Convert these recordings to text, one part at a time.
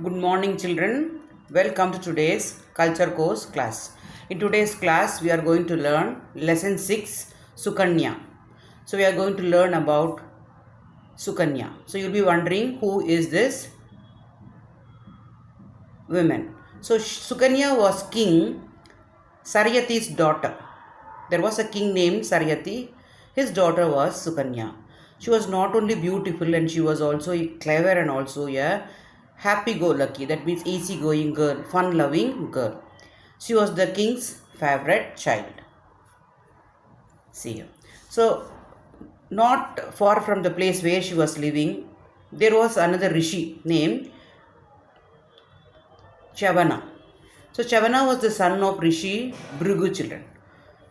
Good morning, children. Welcome to today's culture course class. In today's class, we are going to learn lesson 6 Sukanya. So, we are going to learn about Sukanya. So, you'll be wondering who is this woman. So, Sukanya was King Saryati's daughter. There was a king named Saryati. His daughter was Sukanya. She was not only beautiful and she was also clever and also a happy-go-lucky. That means easy-going girl, fun-loving girl. She was the king's favorite child. See here. So, not far from the place where she was living, there was another rishi named Chavana. So Chavana was the son of Rishi Bhrigu children.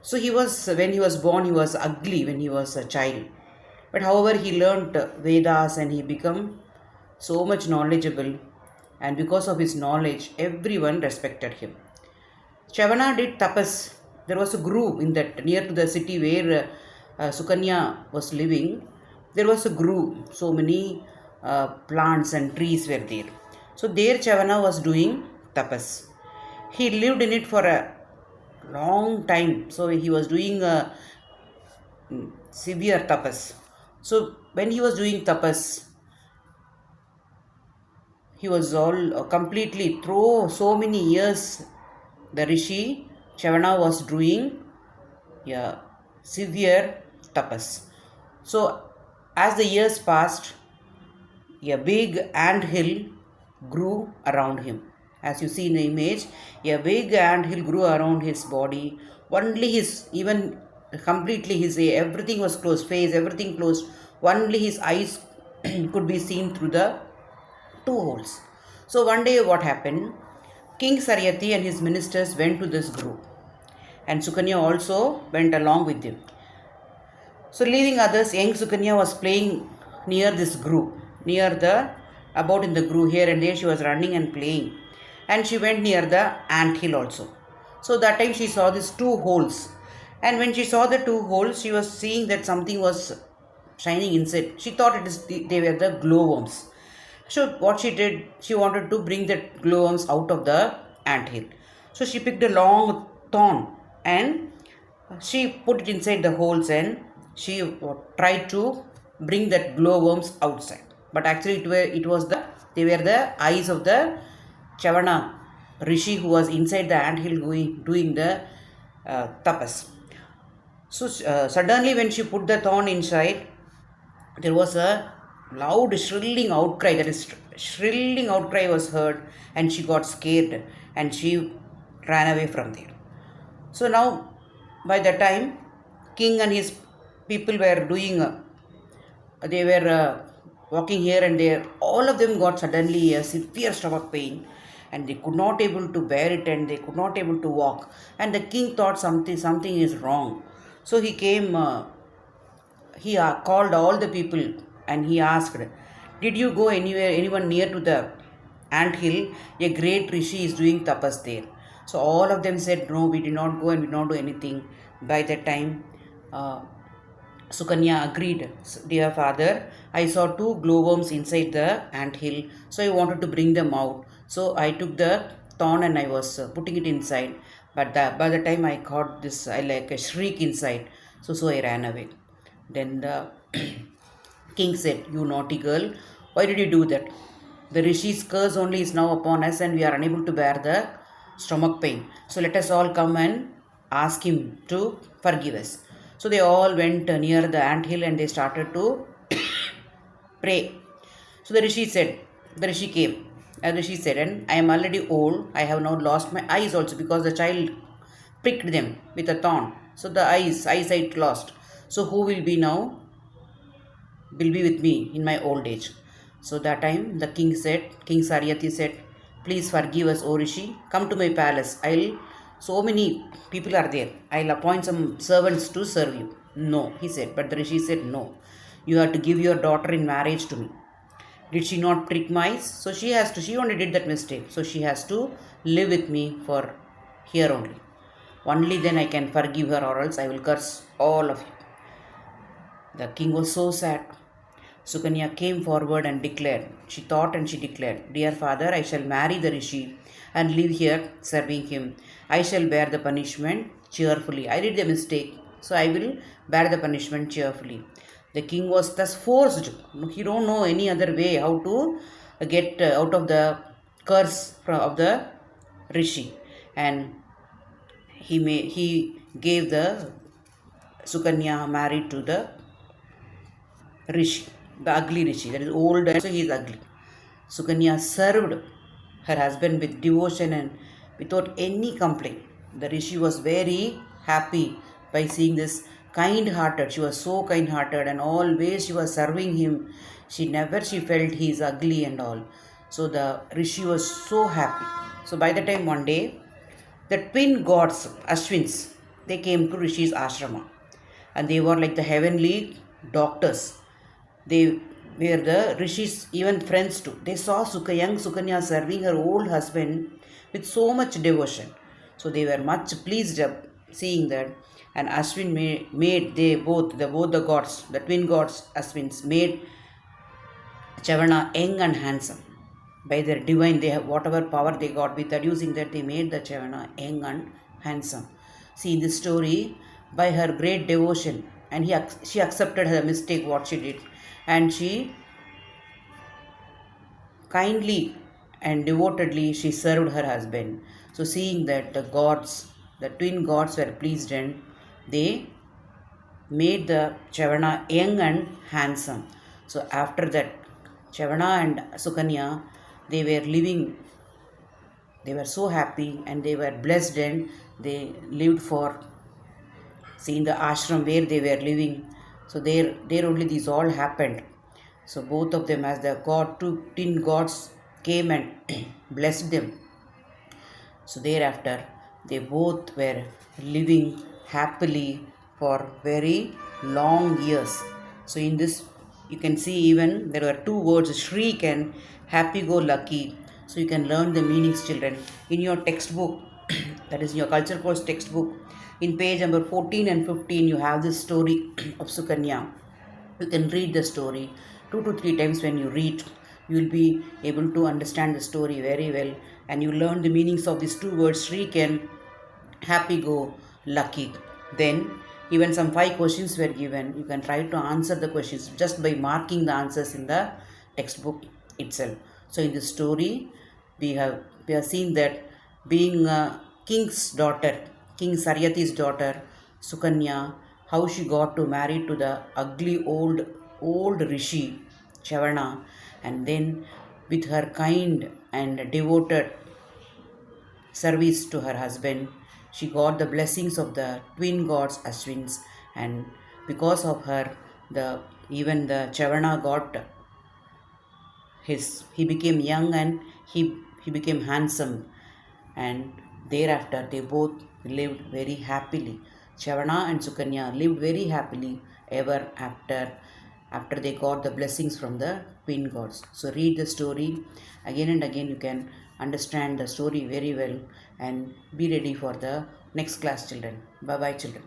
So when he was born, he was ugly when he was a child. But however, he learnt Vedas and he became so much knowledgeable. And because of his knowledge, everyone respected him. Chavana did tapas. There was a guru in that near to the city where Sukanya was living. There was a guru. So many plants and trees were there. So there Chavana was doing tapas. He lived in it for a long time. So he was doing a severe tapas. So when he was doing tapas, he was all completely through so many years. The Rishi Chavana was doing severe tapas. So as the years passed, a big ant hill grew around him. As you see in the image, a big ant hill grew around his body. Only his, even completely his, everything was closed, face, everything closed. Only his eyes could be seen through the two holes. So one day what happened? King Saryati and his ministers went to this group. And Sukanya also went along with them. So leaving others, young Sukanya was playing near this group, about in the group here and there she was running and playing. And she went near the ant hill also. So that time she saw these two holes. And when she saw the two holes, she was seeing that something was shining inside. She thought they were the glowworms. So what she did, she wanted to bring the glowworms out of the ant hill. So she picked a long thorn and she put it inside the holes and she tried to bring that glowworms outside. But actually they were the eyes of the Chavana Rishi who was inside the ant hill doing the tapas. So suddenly when she put the thorn inside, there was a loud shrilling outcry. That is, shrilling outcry was heard and she got scared and she ran away from there. So now by the time king and his people were they were walking here and there, all of them got suddenly a severe stomach pain and they could not able to bear it and they could not able to walk, and the king thought something is wrong. So he came, he called all the people and he asked, did you go anyone near to the ant hill? A great rishi is doing tapas there. So all of them said, no, we did not go and we did not do anything. By that time Sukanya agreed, dear father, I saw two glowworms inside the ant hill, so I wanted to bring them out. So I took the thorn and I was putting it inside. But by the time I caught this, I like a shriek inside. So I ran away. Then the king said, you naughty girl, why did you do that? The rishi's curse only is now upon us and we are unable to bear the stomach pain. So let us all come and ask him to forgive us. So they all went near the ant hill and they started to pray. So the rishi came. And Rishi said, and I am already old. I have now lost my eyes also because the child pricked them with a thorn. So the eyesight lost. So who will be with me in my old age? So that time the king Saryati said, please forgive us, O Rishi. Come to my palace. So many people are there. I'll appoint some servants to serve you. No, he said. But the Rishi said, no. You have to give your daughter in marriage to me. Did she not prick my eyes? So she only did that mistake. So she has to live with me for here only. Only then I can forgive her or else I will curse all of you. The king was so sad. Sukanya came forward and declared, she thought and she declared, "Dear father, I shall marry the rishi and live here serving him. I shall bear the punishment cheerfully. I did the mistake, so I will bear the punishment cheerfully." The king was thus forced. He don't know any other way how to get out of the curse of the rishi, and he gave the Sukanya married to the rishi, the ugly rishi, that is old and so he is ugly. Sukanya served her husband with devotion and without any complaint. The rishi was very happy by seeing this kind-hearted. She was so kind-hearted and always she was serving him. She felt he is ugly and all. So the rishi was so happy. So by the time one day, the twin gods, Ashwins, they came to Rishi's ashrama, and they were like the heavenly doctors. They were the Rishis even friends too. They saw young Sukanya serving her old husband with so much devotion. So they were much pleased seeing that. And Ashwin made both the gods, the twin gods Ashwins, made Chavana young and handsome. By their divine, they have whatever power they got with that, using that they made the Chavana young and handsome. See, in this story, by her great devotion, and she accepted her mistake, what she did, and she kindly and devotedly she served her husband. So seeing that the gods, the twin gods were pleased, and they made the Chavana young and handsome. So after that, Chavana and Sukanya, they were living, they were so happy and they were blessed, and they lived for, see, in the ashram where they were living. So there only these all happened. So both of them, as the two twin gods came and blessed them. So thereafter, they both were living happily for very long years. So in this, you can see even there were two words, shriek and happy-go-lucky. So you can learn the meanings, children. In your textbook, that is in your culture course textbook, in page number 14 and 15, you have this story of Sukanya. You can read the story 2 to 3 times. When you read, you will be able to understand the story very well, and you learn the meanings of these two words, shriek and happy-go-lucky. Then even some 5 questions were given. You can try to answer the questions just by marking the answers in the textbook itself. So in this story, we have seen that being a king's daughter, King Saryati's daughter, Sukanya, how she got to marry to the ugly old rishi, Chavana, and then with her kind and devoted service to her husband, she got the blessings of the twin gods Ashwins, and because of her, even the Chavana got he became young and he became handsome, and thereafter they both lived very happily. Chavana and Sukanya lived very happily ever after they got the blessings from the twin gods. So read the story again and again. You can understand the story very well and be ready for the next class, children. Bye bye, children.